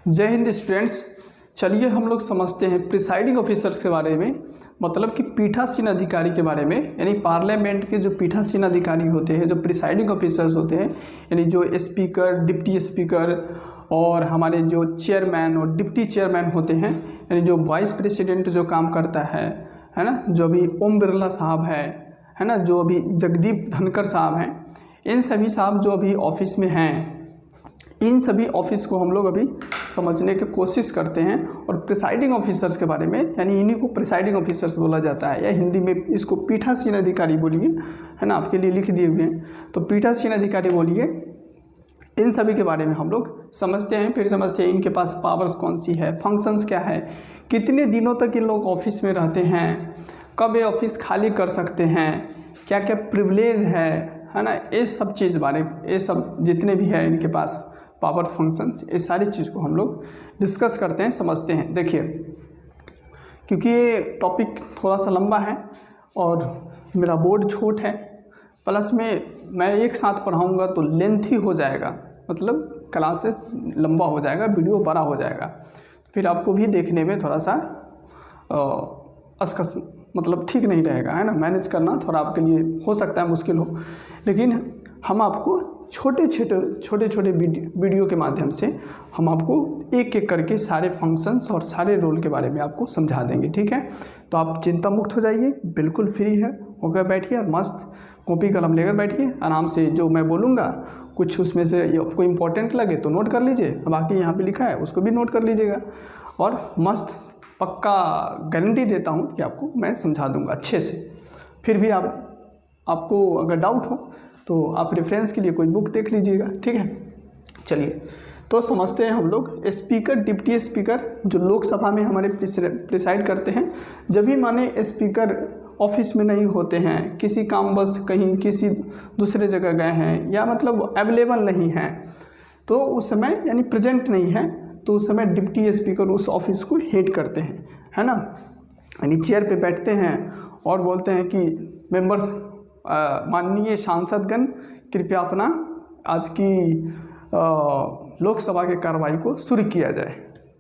जय हिंद स्टूडेंट्स। चलिए हम लोग समझते हैं प्रिसाइडिंग ऑफिसर्स के बारे में, मतलब कि पीठासीन अधिकारी के बारे में। यानी पार्लियामेंट के जो पीठासीन अधिकारी होते हैं, जो प्रिसाइडिंग ऑफिसर्स होते हैं, यानी जो स्पीकर, डिप्टी स्पीकर और हमारे जो चेयरमैन और डिप्टी चेयरमैन होते हैं, यानी जो वाइस प्रेसिडेंट जो काम करता है ना, जो अभी ओम बिरला साहब है ना, जो अभी जगदीप धनखड़ साहब हैं, इन सभी साहब जो अभी ऑफिस में हैं, इन सभी ऑफिस को हम लोग अभी समझने की कोशिश करते हैं। और प्रिसाइडिंग ऑफिसर्स के बारे में, यानी इन्हीं को प्रिसाइडिंग ऑफिसर्स बोला जाता है, या हिंदी में इसको पीठासीन अधिकारी बोलिए, है ना, आपके लिए लिख दिए हुए हैं। तो पीठासीन अधिकारी बोलिए, इन सभी के बारे में हम लोग समझते हैं। फिर समझते हैं इनके पास पावर्स कौन सी है, फंक्शंस क्या है, कितने दिनों तक ये लोग ऑफिस में रहते हैं, कब ये ऑफिस खाली कर सकते हैं, क्या क्या प्रिविलेज है ना, ये सब चीज़ बारे, ये सब जितने भी है इनके पास पावर फंक्शंस, ये सारी चीज़ को हम लोग डिस्कस करते हैं, समझते हैं। देखिए, क्योंकि ये टॉपिक थोड़ा सा लंबा है और मेरा बोर्ड छोट है, प्लस में मैं एक साथ पढ़ाऊँगा तो लेंथी हो जाएगा, मतलब क्लासेस लंबा हो जाएगा, वीडियो बड़ा हो जाएगा, फिर आपको भी देखने में थोड़ा सा असकस मतलब ठीक नहीं रहेगा, है ना। मैनेज करना थोड़ा आपके लिए हो सकता है मुश्किल हो, लेकिन हम आपको छोटे छोटे वीडियो के माध्यम से हम आपको एक एक करके सारे फंक्शंस और सारे रोल के बारे में आपको समझा देंगे, ठीक है। तो आप चिंता मुक्त हो जाइए, बिल्कुल फ्री है होकर बैठिए और मस्त कॉपी कलम लेकर बैठिए आराम से। जो मैं बोलूँगा कुछ उसमें से आपको इम्पोर्टेंट लगे तो नोट कर लीजिए, बाकी यहाँ पे लिखा है उसको भी नोट कर लीजिएगा, और मस्त पक्का गारंटी देता हूँ कि आपको मैं समझा दूँगा अच्छे से। फिर भी आपको अगर डाउट हो तो आप रेफरेंस के लिए कोई बुक देख लीजिएगा, ठीक है। चलिए तो समझते हैं हम लोग स्पीकर, डिप्टी स्पीकर जो लोकसभा में हमारे प्रिसाइड करते हैं। जब भी माने स्पीकर ऑफिस में नहीं होते हैं, किसी कामवश कहीं किसी दूसरे जगह गए हैं, या मतलब अवेलेबल नहीं हैं, तो उस समय यानी प्रेजेंट नहीं है, तो उस समय डिप्टी स्पीकर उस ऑफिस को हेड करते हैं, है ना। यानी चेयर पे बैठते हैं और बोलते हैं कि मेंबर्स, माननीय सांसदगण, कृपया अपना आज की लोकसभा की कार्रवाई को शुरू किया जाए,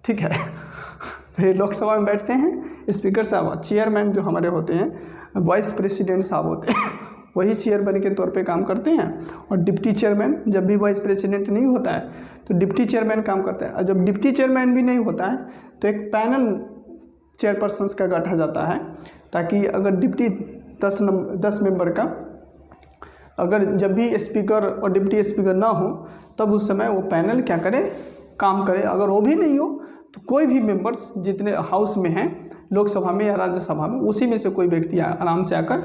ठीक है। तो ये लोकसभा में बैठते हैं स्पीकर साहब, चेयरमैन जो हमारे होते हैं वाइस प्रेसिडेंट साहब होते हैं, वही चेयरमैन के तौर पे काम करते हैं। और डिप्टी चेयरमैन, जब भी वाइस प्रेसिडेंट नहीं होता है तो डिप्टी चेयरमैन काम करता है, और जब डिप्टी चेयरमैन भी नहीं होता है तो एक पैनल चेयरपर्सन्स का गठा जाता है, ताकि अगर डिप्टी 10 मेंबर का, अगर जब भी स्पीकर और डिप्टी स्पीकर ना हो तब उस समय वो पैनल क्या करे, काम करे। अगर वो भी नहीं हो तो कोई भी मेंबर्स जितने हाउस में हैं, लोकसभा में या राज्यसभा में, उसी में से कोई व्यक्ति आराम से आकर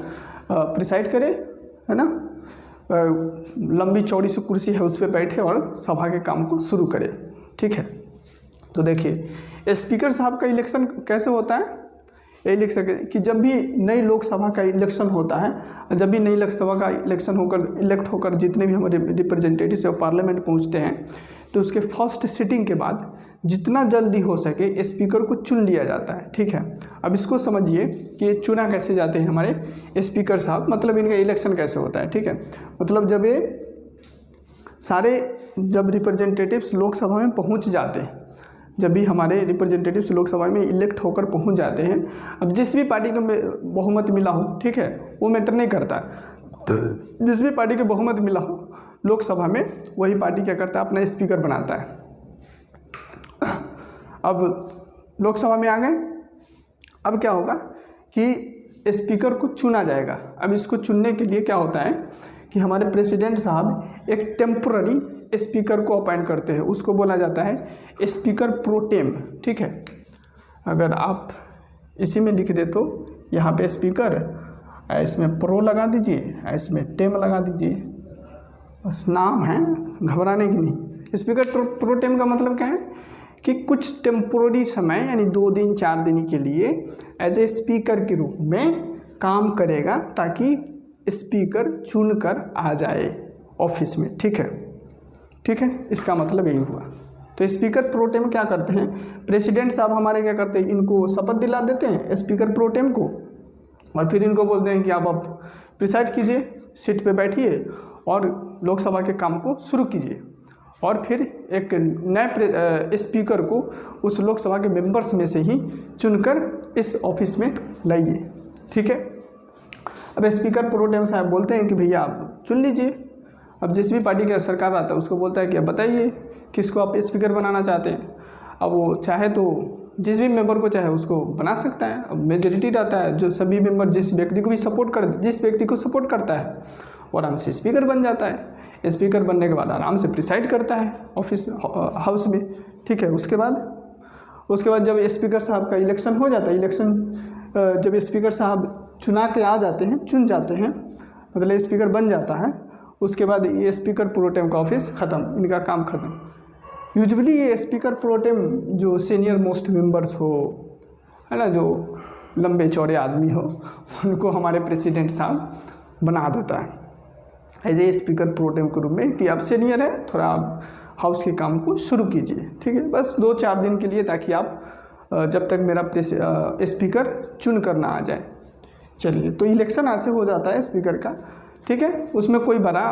प्रिसाइड करे, है ना। लंबी चौड़ी सी कुर्सी है उस पर बैठे और सभा के काम को शुरू करे, ठीक है। तो देखिए स्पीकर साहब का इलेक्शन कैसे होता है, यही लिख सके कि जब भी नई लोकसभा का इलेक्शन होता है, जब भी नई लोकसभा का इलेक्शन होकर इलेक्ट होकर जितने भी हमारे रिप्रेजेंटेटिव्स पार्लियामेंट पहुंचते हैं, तो उसके फर्स्ट सिटिंग के बाद जितना जल्दी हो सके स्पीकर को चुन लिया जाता है, ठीक है। अब इसको समझिए कि चुना कैसे जाते हैं हमारे स्पीकर साहब, मतलब इनका इलेक्शन कैसे होता है, ठीक है। मतलब जब ये सारे जब रिप्रेजेंटेटिव्स लोकसभा में पहुँच जाते हैं, जब भी हमारे रिप्रेजेंटेटिव्स लोकसभा में इलेक्ट होकर पहुंच जाते हैं, अब जिस भी पार्टी को बहुमत मिला हो, ठीक है, वो मैटर नहीं करता, जिस भी पार्टी को बहुमत मिला हो लोकसभा में, वही पार्टी क्या करता है, अपना स्पीकर बनाता है। अब लोकसभा में आ गए, अब क्या होगा कि स्पीकर को चुना जाएगा। अब इसको चुनने के लिए क्या होता है कि हमारे प्रेसिडेंट साहब एक टेम्पोररी स्पीकर को अपॉइंट करते हैं, उसको बोला जाता है स्पीकर प्रो टेम, ठीक है। अगर आप इसी में लिख दे तो यहाँ पे स्पीकर, इसमें प्रो लगा दीजिए, इसमें टेम लगा दीजिए, बस नाम है, घबराने की नहीं। स्पीकर प्रो टेम का मतलब क्या है कि कुछ टेम्पोररी समय, यानी 2 दिन 4 दिन के लिए एज ए स्पीकर के रूप में काम करेगा, ताकि स्पीकर चुनकर आ जाए ऑफिस में, ठीक है, ठीक है। इसका मतलब यही हुआ। तो स्पीकर प्रोटेम क्या करते हैं, प्रेसिडेंट साहब हमारे क्या करते हैं, इनको शपथ दिला देते हैं स्पीकर प्रोटेम को, और फिर इनको बोलते हैं कि आप प्रिसाइड कीजिए, सीट पे बैठिए और लोकसभा के काम को शुरू कीजिए। और फिर एक नए स्पीकर को उस लोकसभा के मेंबर्स में से ही चुनकर इस ऑफिस में लाइए। ठीक है। अब स्पीकर प्रोटेम साहब बोलते हैं कि भैया आप चुन लीजिए। अब जिस भी पार्टी का सरकार आता है उसको बोलता है कि अब बताइए किसको आप स्पीकर बनाना चाहते हैं। अब वो चाहे तो जिस भी मेंबर को चाहे उसको बना सकता है। अब मेजोरिटी रहता है, जो सभी मेंबर जिस व्यक्ति को सपोर्ट करता है वो आराम से स्पीकर बन जाता है। स्पीकर बनने के बाद आराम से प्रिसाइड करता है ऑफिस हाउस में। ठीक है। उसके बाद जब स्पीकर साहब का इलेक्शन हो जाता है, जब स्पीकर साहब चुन जाते हैं मतलब स्पीकर बन जाता है, उसके बाद ये स्पीकर प्रोटेम का ऑफिस ख़त्म, इनका काम ख़त्म। यूजुअली ये स्पीकर प्रोटेम जो सीनियर मोस्ट मेंबर्स हो, है ना, जो लंबे चौड़े आदमी हो, उनको हमारे प्रेसिडेंट साहब बना देता है एज ए स्पीकर प्रोटेम के रूप में कि आप सीनियर है, थोड़ा आप हाउस के काम को शुरू कीजिए। ठीक है। बस 2-4 दिन के लिए, ताकि आप जब तक मेरा स्पीकर चुन कर ना आ जाए। चलिए, तो इलेक्शन ऐसे हो जाता है स्पीकर का। ठीक है। उसमें कोई बड़ा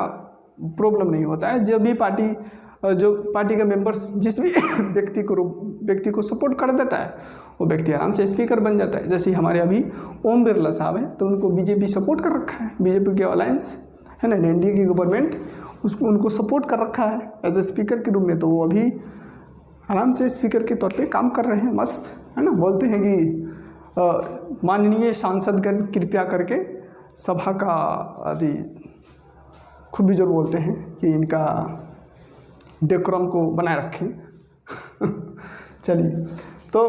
प्रॉब्लम नहीं होता है। जो पार्टी का मेंबर्स जिस भी व्यक्ति को सपोर्ट कर देता है वो व्यक्ति आराम से स्पीकर बन जाता है। जैसे हमारे अभी ओम बिरला साहब हैं, तो उनको बीजेपी सपोर्ट कर रखा है, बीजेपी के अलायंस है ना, एनडीए की गवर्नमेंट उनको सपोर्ट कर रखा है एज ए स्पीकर के रूप में। तो वो अभी आराम से स्पीकर के तौर पे काम कर रहे हैं, मस्त, है ना। बोलते हैं कि माननीय सांसदगण कृपया करके सभा का आदि खुद भी जो बोलते हैं कि इनका डेकोरम को बनाए रखें। चलिए, तो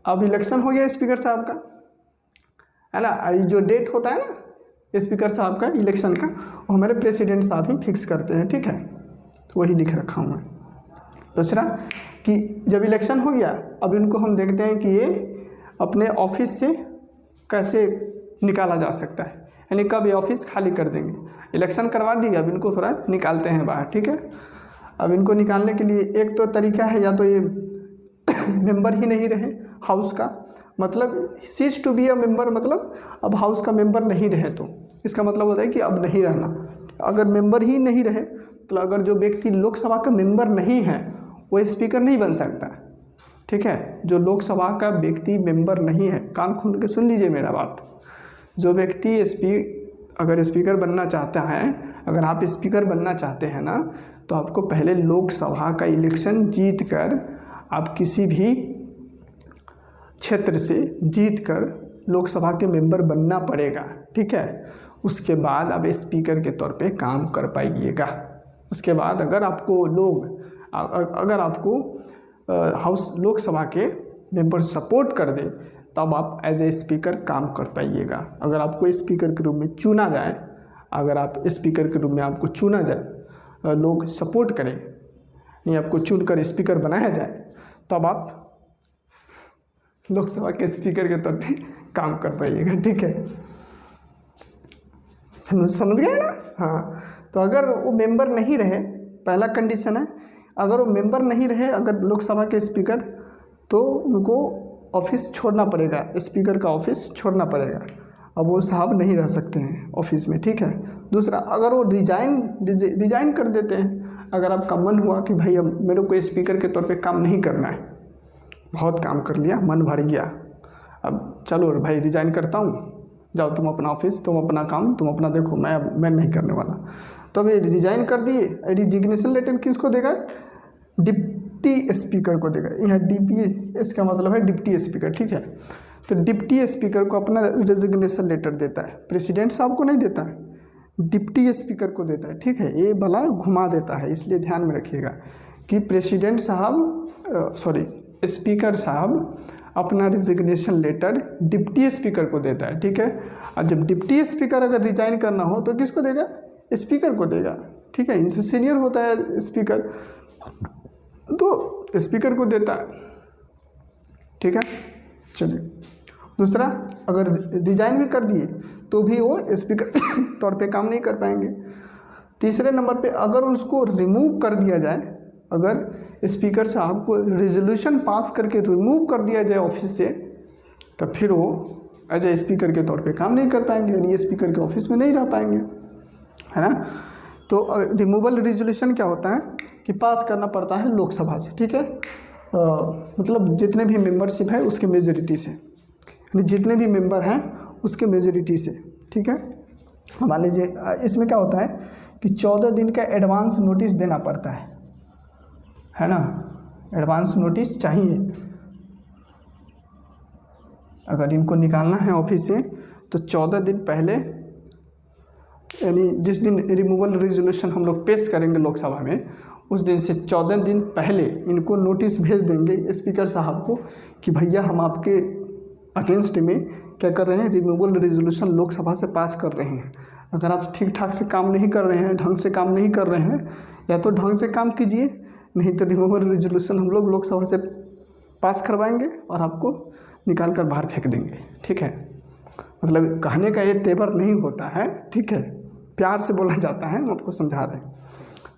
अब इलेक्शन हो गया स्पीकर साहब का, है ना। ये जो डेट होता है ना स्पीकर साहब का इलेक्शन का, वो हमारे प्रेसिडेंट साहब ही फिक्स करते हैं। ठीक है। तो वही लिख रखा हूँ मैं। दूसरा कि जब इलेक्शन हो गया, अब इनको हम देखते हैं कि ये अपने ऑफिस से कैसे निकाला जा सकता है, यानी कब ये ऑफिस खाली कर देंगे। इलेक्शन करवा दिए, अब इनको थोड़ा निकालते हैं बाहर। ठीक है। अब इनको निकालने के लिए एक तो तरीका है, या तो ये मेंबर ही नहीं रहे हाउस का, मतलब cease to be a member, मतलब अब हाउस का मेंबर नहीं रहे तो इसका मतलब होता है कि अब नहीं रहना। अगर मेंबर ही नहीं रहे तो अगर जो व्यक्ति लोकसभा का मेंबर नहीं है वो स्पीकर नहीं बन सकता। ठीक है। जो लोकसभा का व्यक्ति मेंबर नहीं है, कान खोल के सुन लीजिए मेरा बात, जो व्यक्ति अगर स्पीकर बनना चाहता है, अगर आप स्पीकर बनना चाहते हैं ना, तो आपको पहले लोकसभा का इलेक्शन जीत कर, आप किसी भी क्षेत्र से जीत कर लोकसभा के मेंबर बनना पड़ेगा। ठीक है। उसके बाद आप स्पीकर के तौर पे काम कर पाइएगा। उसके बाद अगर आपको हाउस लोकसभा के मेंबर सपोर्ट कर दे, तब आप एज ए स्पीकर काम कर पाइएगा। अगर आपको स्पीकर के रूप में चुना जाए, अगर आप स्पीकर के रूप में आपको चुना जाए, लोग सपोर्ट करें, नहीं आपको चुनकर स्पीकर बनाया जाए, तब आप लोकसभा के स्पीकर के तौर पे काम कर पाइएगा। ठीक है। समझ गए ना। हाँ। तो अगर वो मेंबर नहीं रहे, पहला कंडीशन है, अगर वो मेंबर नहीं रहे अगर लोकसभा के स्पीकर, तो उनको ऑफिस छोड़ना पड़ेगा, स्पीकर का ऑफिस छोड़ना पड़ेगा। अब वो साहब नहीं रह सकते हैं ऑफिस में। ठीक है। दूसरा, अगर वो रिजाइन कर देते हैं, अगर आपका मन हुआ कि भाई अब मेरे को स्पीकर के तौर पे काम नहीं करना है, बहुत काम कर लिया, मन भर गया, अब चलो भाई रिजाइन करता हूँ, जाओ तुम अपना ऑफिस, तुम अपना काम, तुम अपना देखो, मैं नहीं करने वाला। तो अब ये रिजाइन कर दिए। रिजिग्नेशन लेटर किसको देगा? डिप्टी स्पीकर को देगा। यहाँ डीपी, इसका मतलब है डिप्टी स्पीकर। ठीक है। तो डिप्टी स्पीकर को अपना रेजिग्नेशन लेटर देता है, प्रेसिडेंट साहब को नहीं देता है, डिप्टी स्पीकर को देता है। ठीक है। ये भला घुमा देता है, इसलिए ध्यान में रखिएगा कि प्रेसिडेंट साहब स्पीकर साहब अपना रिजिग्नेशन लेटर डिप्टी स्पीकर को देता है। ठीक है। और जब डिप्टी स्पीकर अगर रिजाइन करना हो तो किसको देगा? स्पीकर को देगा। ठीक है। इनसे सीनियर होता है स्पीकर, तो स्पीकर को देता है। ठीक है। चलिए, दूसरा, अगर रिजाइन भी कर दिए तो भी वो स्पीकर तौर पे काम नहीं कर पाएंगे। तीसरे नंबर पे, अगर उसको रिमूव कर दिया जाए, अगर स्पीकर साहब को रेजोल्यूशन पास करके रिमूव कर दिया जाए ऑफिस से, तो फिर वो एज ए स्पीकर के तौर पे काम नहीं कर पाएंगे, यानी स्पीकर के ऑफिस में नहीं रह पाएंगे, है ना। तो रिमूवल रेजोल्यूशन क्या होता है कि पास करना पड़ता है लोकसभा से, ठीक है। मतलब जितने भी मेंबरशिप है उसके मेजोरिटी से, यानी जितने भी मेंबर हैं उसके मेजोरिटी से, ठीक है। मान लीजिए इसमें क्या होता है कि 14 दिन का एडवांस नोटिस देना पड़ता है ना, एडवांस नोटिस चाहिए। अगर इनको निकालना है ऑफिस से तो 14 दिन पहले, यानी जिस दिन रिमूवल रेजोल्यूशन हम लोग पेश करेंगे लोकसभा में, उस दिन से 14 दिन पहले इनको नोटिस भेज देंगे स्पीकर साहब को कि भैया हम आपके अगेंस्ट में क्या कर रहे हैं, रिमूवल रेजोल्यूशन लोकसभा से पास कर रहे हैं। अगर आप ठीक ठाक से काम नहीं कर रहे हैं, ढंग से काम नहीं कर रहे हैं, या तो ढंग से काम कीजिए, नहीं तो रिमूवल रेजोल्यूशन हम लोग लोकसभा से पास करवाएंगे और आपको निकाल कर बाहर फेंक देंगे, ठीक है। मतलब कहने का ये तेवर नहीं होता है, ठीक है, प्यार से बोला जाता है, हम आपको समझा रहे हैं।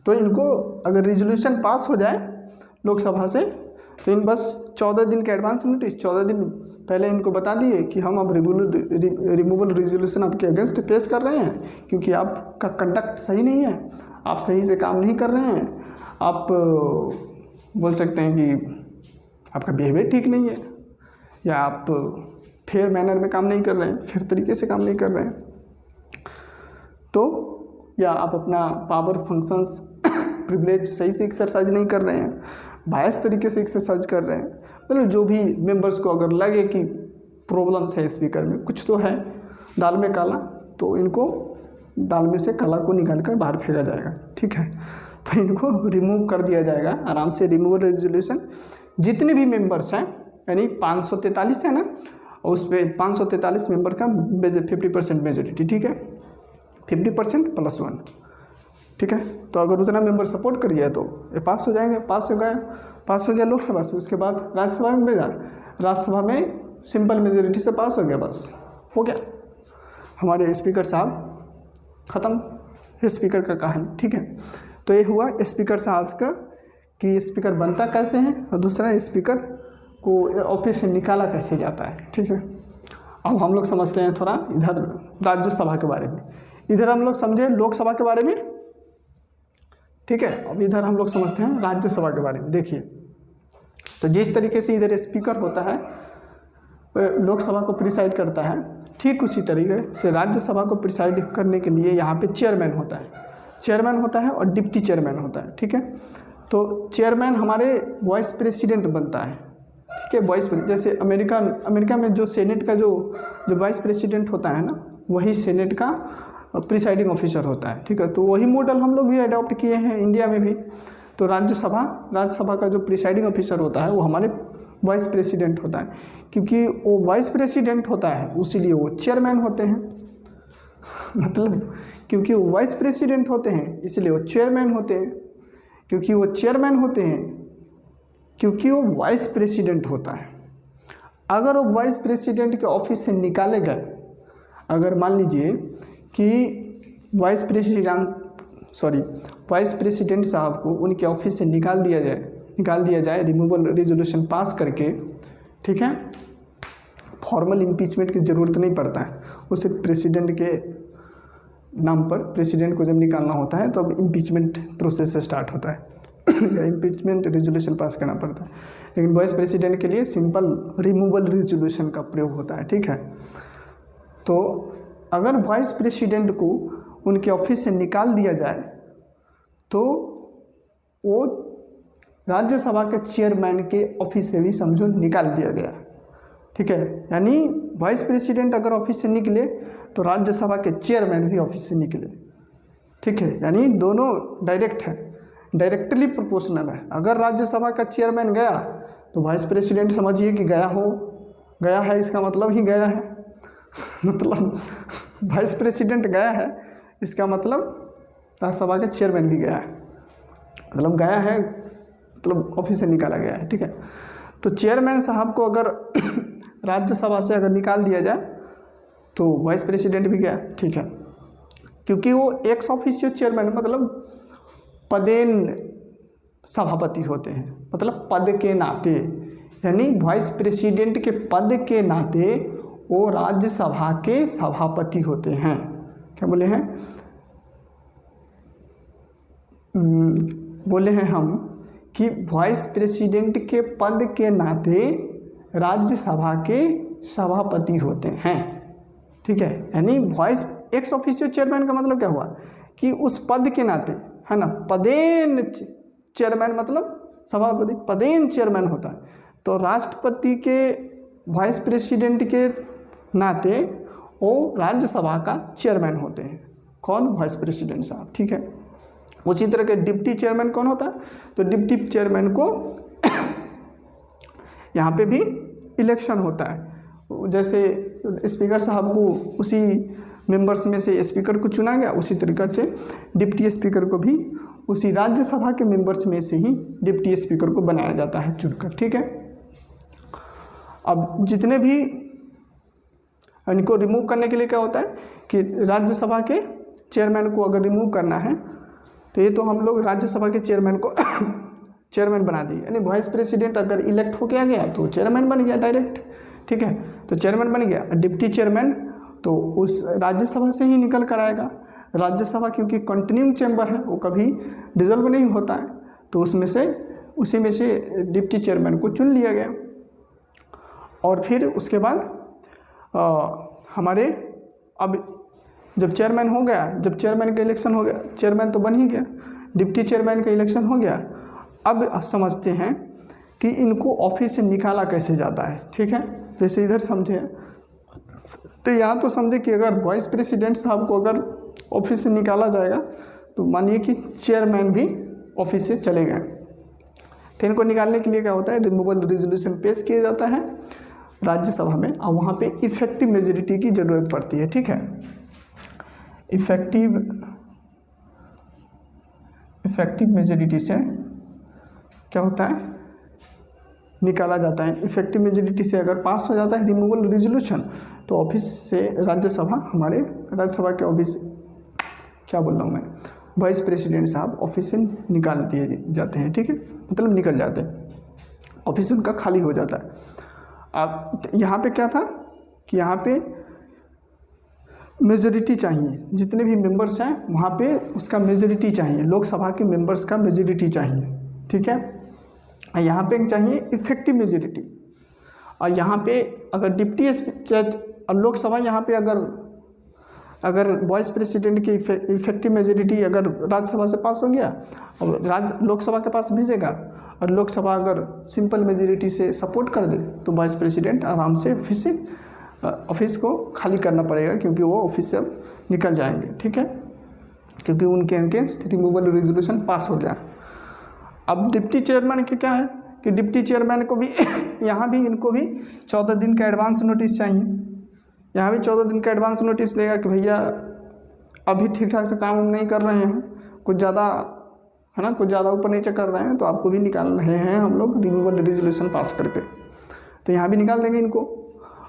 तो इनको अगर रेजोल्यूशन पास हो जाए लोकसभा से तो इन बस 14 दिन का एडवांस नोटिस, 14 दिन पहले इनको बता दिए कि हम अब रिमूवल रेजोल्यूशन आपके अगेंस्ट पेश कर रहे हैं, क्योंकि आपका कंडक्ट सही नहीं है, आप सही से काम नहीं कर रहे हैं, आप बोल सकते हैं कि आपका बिहेवियर ठीक नहीं है, या आप फेयर मैनर में काम नहीं कर रहे हैं, फेयर तरीके से काम नहीं कर रहे हैं, तो या आप अपना पावर फंक्शंस प्रिविलेज सही से एक्सरसाइज नहीं कर रहे हैं, बायस तरीके से एक्सरसाइज कर रहे हैं। मतलब जो भी मेंबर्स को अगर लगे कि प्रॉब्लम्स है स्पीकर में, कुछ तो है दाल में काला, तो इनको दाल में से काला को निकाल कर बाहर फेंका जाएगा, ठीक है। तो इनको रिमूव कर दिया जाएगा आराम से। रिमूवल रेजोल्यूशन जितने भी मेंबर्स हैं, यानी 543 है ना, और उस पर 543 मेंबर का 50% मेजोरिटी, ठीक है, 50% + 1, ठीक है। तो अगर उतना मेंबर सपोर्ट कर गया तो ये पास हो जाएंगे। पास हो गया लोकसभा से, उसके बाद राज्यसभा में भेजा, राज्यसभा में सिंपल मेजोरिटी से पास हो गया, बस हो गया, हमारे स्पीकर साहब ख़त्म, स्पीकर का कहानी, ठीक है। तो ये हुआ स्पीकर साहब का कि स्पीकर बनता कैसे है, और दूसरा स्पीकर को ऑफिस से निकाला कैसे जाता है, ठीक है। अब हम लोग समझते हैं थोड़ा इधर राज्यसभा के बारे में, इधर हम लोग समझे लोकसभा के बारे में, ठीक है। अब इधर हम लोग समझते हैं राज्यसभा के बारे में। देखिए, तो जिस तरीके से इधर स्पीकर होता है, लोकसभा को प्रिसाइड करता है, ठीक उसी तरीके से राज्यसभा को प्रिसाइड करने के लिए यहाँ पे चेयरमैन होता है और डिप्टी चेयरमैन होता है, ठीक है। तो चेयरमैन हमारे वाइस प्रेसिडेंट बनता है, ठीक है, वाइस, जैसे अमेरिका में जो सेनेट का जो वाइस प्रेसिडेंट होता है ना, वही सेनेट का प्रिसाइडिंग ऑफिसर होता है, ठीक है। तो वही मॉडल हम लोग भी अडॉप्ट किए हैं इंडिया में भी। तो राज्यसभा का जो प्रिसाइडिंग ऑफिसर होता है वो हमारे वाइस प्रेसिडेंट होता है, क्योंकि वो वाइस प्रेसिडेंट होता है उसीलिए वो चेयरमैन होते हैं। मतलब क्योंकि वो वाइस प्रेसिडेंट होते हैं इसलिए वो चेयरमैन होते हैं, क्योंकि वो चेयरमैन होते हैं क्योंकि वो वाइस प्रेसिडेंट होता है। अगर वो वाइस प्रेसिडेंट के ऑफिस से निकाले गए, अगर मान लीजिए कि वाइस प्रेसिडेंट साहब को उनके ऑफिस से निकाल दिया जाए रिमूवल रेजोल्यूशन पास करके, ठीक है, फॉर्मल इम्पीचमेंट की ज़रूरत नहीं पड़ता है, उसे प्रेसिडेंट के नाम पर प्रेसिडेंट को जब निकालना होता है तो अब इम्पीचमेंट प्रोसेस स्टार्ट होता है या इम्पीचमेंट रेजोल्यूशन पास करना पड़ता है। लेकिन वाइस प्रेसिडेंट के लिए सिंपल रिमूवल रेजोल्यूशन का प्रयोग होता है, ठीक है। तो अगर वाइस प्रेसिडेंट को उनके ऑफिस से निकाल दिया जाए तो वो राज्यसभा के चेयरमैन के ऑफिस से भी समझो निकाल दिया गया, ठीक है। यानी वाइस प्रेसिडेंट अगर ऑफिस से निकले तो राज्यसभा के चेयरमैन भी ऑफिस से निकले, ठीक है। यानी दोनों डायरेक्ट है, डायरेक्टली प्रोपोर्शनल है। अगर राज्यसभा का चेयरमैन गया तो वाइस प्रेसिडेंट समझिए कि गया है, इसका मतलब ही गया है मतलब वाइस प्रेसिडेंट गया है इसका मतलब राज्यसभा का चेयरमैन भी गया है, मतलब गया है मतलब ऑफिस से निकाला गया है, ठीक है। तो चेयरमैन साहब को अगर राज्यसभा से अगर निकाल दिया जाए तो वाइस प्रेसिडेंट भी गया, ठीक है, क्योंकि वो एक्स ऑफिशियो चेयरमैन मतलब पदेन सभापति होते हैं, मतलब पद के नाते, यानी वाइस प्रेसिडेंट के पद के नाते वो राज्यसभा के सभापति होते हैं। क्या बोले हैं? बोले हैं हम कि वाइस प्रेसिडेंट के पद के नाते राज्यसभा के सभापति होते हैं, ठीक है। यानी वॉइस एक्स ऑफिशियो चेयरमैन का मतलब क्या हुआ कि उस पद के नाते, है ना, पदेन चेयरमैन मतलब सभापति, पदेन चेयरमैन होता है। तो राष्ट्रपति के वाइस प्रेसिडेंट के नाते वो राज्यसभा का चेयरमैन होते हैं। कौन? वाइस प्रेसिडेंट साहब, ठीक है। उसी तरह के डिप्टी चेयरमैन कौन होता है? तो डिप्टी चेयरमैन को यहाँ पे भी इलेक्शन होता है। जैसे स्पीकर साहब को उसी मेंबर्स में से स्पीकर को चुना गया, उसी तरीक़े से डिप्टी स्पीकर को भी उसी राज्यसभा के मेंबर्स में से ही डिप्टी स्पीकर को बनाया जाता है चुनकर, ठीक है। अब जितने भी इनको रिमूव करने के लिए क्या होता है कि राज्यसभा के चेयरमैन को अगर रिमूव करना है तो ये तो हम लोग राज्यसभा के चेयरमैन को चेयरमैन बना दिए, यानी वाइस प्रेसिडेंट अगर इलेक्ट हो गया तो चेयरमैन बन गया डायरेक्ट, ठीक है। तो चेयरमैन बन गया। डिप्टी चेयरमैन तो उस राज्यसभा से ही निकल कर आएगा। राज्यसभा क्योंकि कंटिन्यूइंग चैम्बर है, वो कभी डिसॉल्व नहीं होता है, तो उसी में से डिप्टी चेयरमैन को चुन लिया गया। और फिर उसके बाद हमारे अब जब चेयरमैन हो गया, जब चेयरमैन का इलेक्शन हो गया, चेयरमैन तो बन ही गया, डिप्टी चेयरमैन का इलेक्शन हो गया। अब समझते हैं कि इनको ऑफिस से निकाला कैसे जाता है, ठीक है। जैसे इधर समझे तो यहाँ तो समझे कि अगर वाइस प्रेसिडेंट साहब को अगर ऑफिस से निकाला जाएगा तो मानिए कि चेयरमैन भी ऑफिस से चले गए, तो इनको निकालने के लिए क्या होता है, रिमूवल रेजोल्यूशन पेश किया जाता है राज्यसभा में, और वहाँ पे इफेक्टिव मेजोरिटी की ज़रूरत पड़ती है, ठीक है। इफेक्टिव मेजोरिटी से क्या होता है, निकाला जाता है। इफेक्टिव मेजोरिटी से अगर पास हो जाता है रिमूवल रेजोल्यूशन तो ऑफिस से राज्यसभा के ऑफिस, क्या बोल रहा हूँ मैं, वाइस प्रेसिडेंट साहब ऑफिस से निकाल दिए जाते हैं, ठीक है, मतलब निकल जाते हैं, ऑफिस उनका खाली हो जाता है। अब यहाँ पे क्या था कि यहाँ पे मेजोरिटी चाहिए, जितने भी मेंबर्स हैं वहाँ पे उसका मेजोरिटी चाहिए, लोकसभा के मेंबर्स का मेजोरिटी चाहिए, ठीक है। यहाँ पे चाहिए इफेक्टिव मेजोरिटी, और यहाँ पे अगर डिप्टी और लोकसभा यहाँ पे अगर वाइस प्रेसिडेंट की इफेक्टिव मेजोरिटी अगर राज्यसभा से पास हो गया और लोकसभा के पास भेजेगा, और लोकसभा अगर सिंपल मेजोरिटी से सपोर्ट कर दे तो वाइस प्रेसिडेंट आराम से ऑफिस को खाली करना पड़ेगा, क्योंकि वो ऑफिस से निकल जाएंगे, ठीक है, क्योंकि उनके अगेंस्ट रिमूवल रेजोल्यूशन पास हो गया। अब डिप्टी चेयरमैन के क्या है कि डिप्टी चेयरमैन को भी यहाँ भी इनको भी 14 दिन का एडवांस नोटिस चाहिए। यहाँ भी 14 दिन का एडवांस नोटिस देगा कि भैया अभी ठीक ठाक से काम नहीं कर रहे हैं, कुछ ज़्यादा है ना, कुछ ज़्यादा ऊपर नीचे कर रहे हैं, तो आपको भी निकाल रहे हैं हम लोग रिमूवल रेजोल्यूशन पास करके, तो यहाँ भी निकाल देंगे इनको।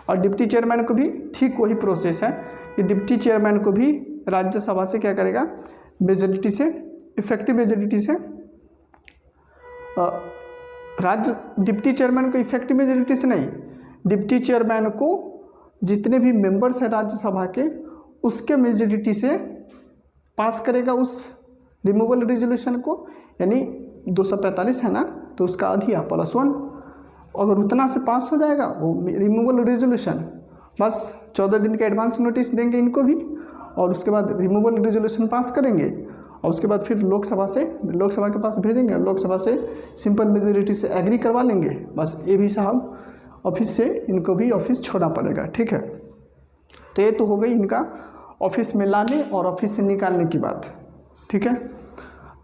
और डिप्टी चेयरमैन को भी ठीक वही प्रोसेस है कि डिप्टी चेयरमैन को भी राज्यसभा से क्या करेगा, मेजोरिटी से, इफेक्टिव मेजोरिटी से डिप्टी चेयरमैन को इफेक्टिव मेजोरिटी से नहीं, डिप्टी चेयरमैन को जितने भी मेंबर्स हैं राज्यसभा के उसके मेजोरिटी से पास करेगा उस रिमूवल रेजोल्यूशन को, यानी 245 है ना, तो उसका अधिया +1, अगर उतना से पास हो जाएगा वो रिमूवल रेजोल्यूशन, बस 14 दिन का एडवांस नोटिस देंगे इनको भी, और उसके बाद रिमूवल रेजोल्यूशन पास करेंगे, और उसके बाद फिर लोकसभा के पास भेजेंगे, लोकसभा से सिंपल मेजोरिटी से एग्री करवा लेंगे, बस ये भी साहब ऑफिस से इनको भी ऑफिस छोड़ना पड़ेगा, ठीक है। तो ये तो हो गई इनका ऑफिस में लाने और ऑफिस से निकालने की बात, ठीक है।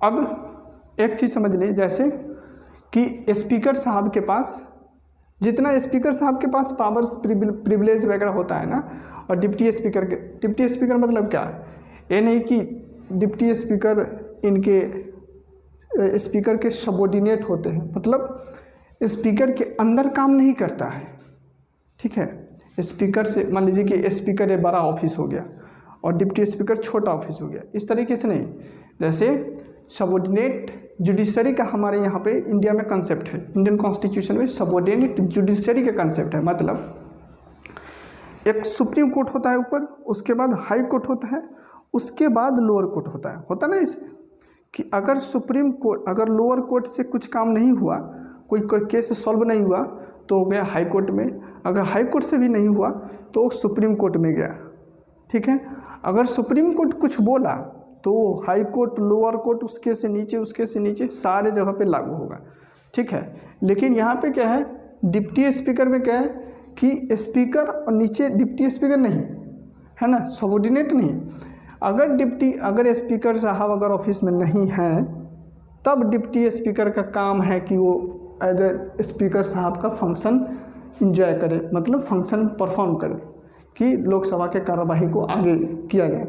अब एक चीज़ समझ लीजिए, जैसे कि स्पीकर साहब के पास जितना स्पीकर साहब के पास पावर्स प्रिविलेज वगैरह होता है ना, और डिप्टी स्पीकर मतलब क्या है, ये नहीं कि डिप्टी स्पीकर इनके स्पीकर के सबऑर्डिनेट होते हैं, मतलब स्पीकर के अंदर काम नहीं करता है, ठीक है। स्पीकर से मान लीजिए कि स्पीकर एक बड़ा ऑफिस हो गया और डिप्टी स्पीकर छोटा ऑफिस हो गया, इस तरीके से नहीं। जैसे सबऑर्डिनेट जुडिशरी का हमारे यहाँ पे इंडिया में कंसेप्ट है, इंडियन कॉन्स्टिट्यूशन में सबऑर्डिनेट जुडिशरी का कंसेप्ट है, मतलब एक सुप्रीम कोर्ट होता है ऊपर, उसके बाद हाई कोर्ट होता है, उसके बाद लोअर कोर्ट होता है ना, इसे कि अगर सुप्रीम कोर्ट, अगर लोअर कोर्ट से कुछ काम नहीं हुआ, कोई केस सॉल्व नहीं हुआ तो गया हाई कोर्ट में, अगर हाई कोर्ट से भी नहीं हुआ तो सुप्रीम कोर्ट में गया। ठीक है, अगर सुप्रीम कोर्ट कुछ बोला तो हाई कोर्ट, लोअर कोर्ट, उसके से नीचे सारे जगह पे लागू होगा। ठीक है, लेकिन यहाँ पे क्या है, डिप्टी स्पीकर में क्या है कि स्पीकर और नीचे डिप्टी स्पीकर नहीं है ना, सबऑर्डिनेट नहीं। अगर स्पीकर साहब अगर ऑफिस में नहीं हैं तब डिप्टी स्पीकर का काम है कि वो एज ए स्पीकर साहब का फंक्शन इंजॉय करे, मतलब फंक्शन परफॉर्म करे कि लोकसभा के कार्यवाही को आगे किया जाए।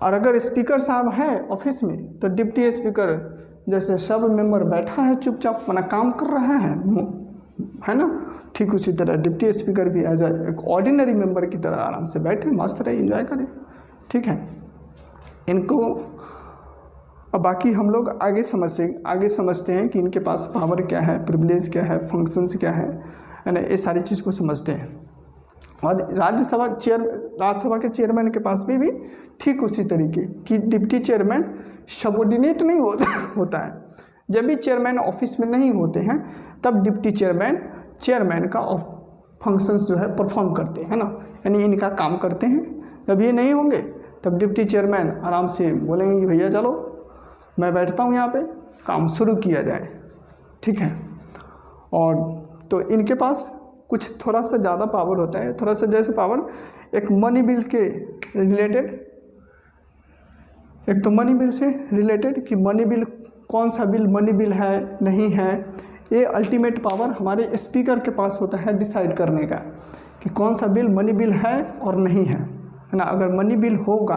और अगर स्पीकर साहब है ऑफिस में तो डिप्टी स्पीकर जैसे सब मेंबर बैठा है चुपचाप अपना काम कर रहा है ना, ठीक उसी तरह डिप्टी स्पीकर भी एज एक ऑर्डिनरी मेंबर की तरह आराम से बैठे, मस्त रहे, एंजॉय करें। ठीक है, इनको अब बाकी हम लोग आगे समझते हैं कि इनके पास पावर क्या है, प्रिविलेज क्या है, फंक्शंस क्या है ना, ये सारी चीज़ को समझते हैं। और राज्यसभा के चेयरमैन के पास भी ठीक उसी तरीके कि डिप्टी चेयरमैन सबऑर्डिनेट नहीं होता है। जब भी चेयरमैन ऑफिस में नहीं होते हैं तब डिप्टी चेयरमैन का फंक्शंस जो है परफॉर्म करते हैं ना, यानी इनका काम करते हैं। जब ये नहीं होंगे तब डिप्टी चेयरमैन आराम से बोलेंगे कि भैया चलो मैं बैठता हूँ यहाँ पे, काम शुरू किया जाए। ठीक है, और तो इनके पास कुछ थोड़ा सा ज़्यादा पावर होता है, थोड़ा सा जैसे पावर एक मनी बिल के रिलेटेड, एक तो मनी बिल से रिलेटेड कि मनी बिल कौन सा बिल मनी बिल है नहीं है, ये अल्टीमेट पावर हमारे स्पीकर के पास होता है डिसाइड करने का कि कौन सा बिल मनी बिल है और नहीं है ना। अगर मनी बिल होगा,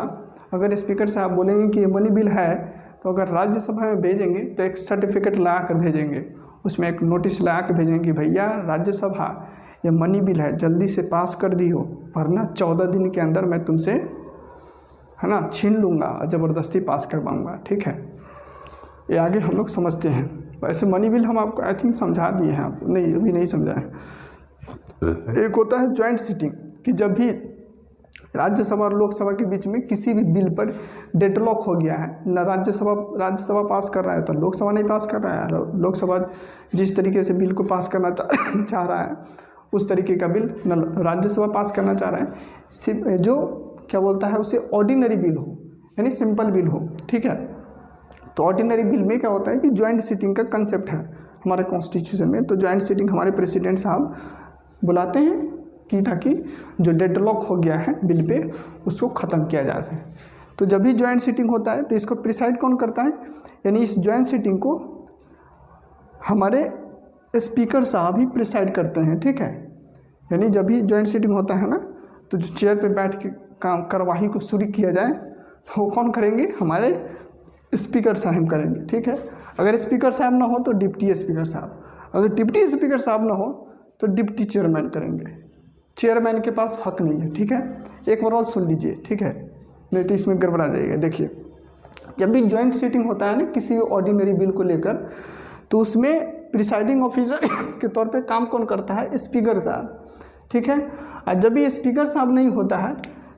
अगर स्पीकर साहब बोलेंगे कि ये मनी बिल है तो अगर राज्यसभा में भेजेंगे तो एक सर्टिफिकेट ला कर भेजेंगे, उसमें एक नोटिस ला कर भेजेंगे कि भैया राज्यसभा ये मनी बिल है, जल्दी से पास कर दी हो, वरना 14 दिन के अंदर मैं तुमसे है ना छीन लूँगा और ज़बरदस्ती पास करवाऊँगा। ठीक है, ये आगे हम लोग समझते हैं। वैसे मनी बिल हम आपको आई थिंक समझा दिए हैं, आपको नहीं अभी नहीं समझाए। एक होता है जॉइंट सिटिंग कि जब भी राज्यसभा और लोकसभा के बीच में किसी भी बिल पर डेडलॉक हो गया है ना, राज्यसभा पास कर रहा है तो लोकसभा नहीं पास कर रहा है, लोकसभा जिस तरीके से बिल को पास करना चाह रहा है उस तरीके का बिल न राज्यसभा पास करना चाह रहा है, जो क्या बोलता है उसे ऑर्डिनरी बिल हो, यानी सिंपल बिल हो। ठीक है, तो ऑर्डिनरी बिल में क्या होता है कि जॉइंट सिटिंग का कंसेप्ट है हमारे कॉन्स्टिट्यूशन में। तो जॉइंट सिटिंग हमारे प्रेसिडेंट साहब बुलाते हैं कि ताकि जो डेडलॉक हो गया है बिल पे उसको ख़त्म किया जा सके। तो जब भी जॉइंट सिटिंग होता है तो इसको प्रिसाइड कौन करता है, यानी इस जॉइंट सिटिंग को हमारे स्पीकर साहब ही प्रिसाइड करते हैं। ठीक है, यानी जब भी जॉइंट सिटिंग होता है ना तो जो चेयर पे बैठ के काम कार्यवाही को शुरू किया जाए तो कौन करेंगे, हमारे स्पीकर साहब करेंगे। ठीक है, अगर स्पीकर साहब ना हो तो डिप्टी स्पीकर साहब, अगर डिप्टी स्पीकर साहब ना हो तो डिप्टी चेयरमैन करेंगे। चेयरमैन के पास हक नहीं है। ठीक है, एक बार और सुन लीजिए, ठीक है, नहीं तो इसमें गड़बड़ा जाएगा। देखिए, जब भी जॉइंट सिटिंग होता है ना किसी ऑर्डिनरी बिल को लेकर, तो उसमें प्रिसाइडिंग ऑफिसर के तौर पे काम कौन करता है, स्पीकर साहब। ठीक है, और जब भी स्पीकर साहब नहीं होता है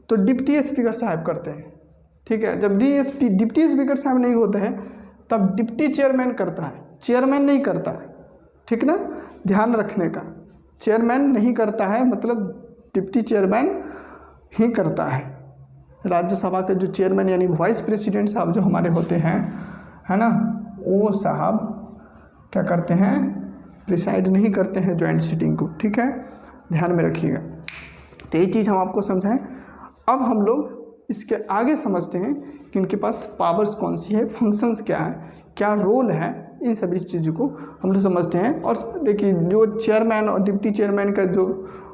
तो डिप्टी स्पीकर साहब करते हैं। ठीक है, जब डिप्टी स्पीकर साहब नहीं होते हैं तब डिप्टी चेयरमैन करता है, चेयरमैन नहीं करता है। ठीक ना, ध्यान रखने का, चेयरमैन नहीं करता है, मतलब डिप्टी चेयरमैन ही करता है। राज्यसभा के जो चेयरमैन यानी वाइस प्रेसिडेंट साहब जो हमारे होते हैं है ना, वो साहब क्या करते हैं, प्रिसाइड नहीं करते हैं जॉइंट सिटिंग को। ठीक है, ध्यान में रखिएगा। तो ये चीज़ हम आपको समझाएं। अब हम लोग इसके आगे समझते हैं कि इनके पास पावर्स कौन सी है, फंक्शंस क्या है, क्या रोल है, इन सभी चीज़ों को हम लोग समझते हैं। और देखिए, जो चेयरमैन और डिप्टी चेयरमैन का जो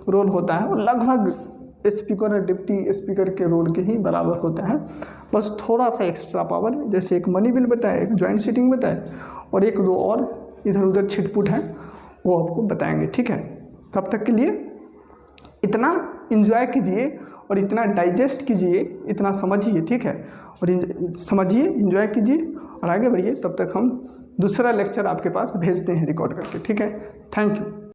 रोल होता है वो लगभग स्पीकर और डिप्टी स्पीकर के रोल के ही बराबर होता है, बस थोड़ा सा एक्स्ट्रा पावर, जैसे एक मनी बिल बताए, एक जॉइंट सिटिंग बताए और एक दो और इधर उधर छिटपुट है वो आपको बताएंगे। ठीक है, तब तक के लिए इतना एंजॉय कीजिए और इतना डाइजेस्ट कीजिए, इतना समझिए। ठीक है, और समझिए, एंजॉय कीजिए और आगे बढ़िए। तब तक हम दूसरा लेक्चर आपके पास भेजते हैं रिकॉर्ड करके। ठीक है, थैंक यू।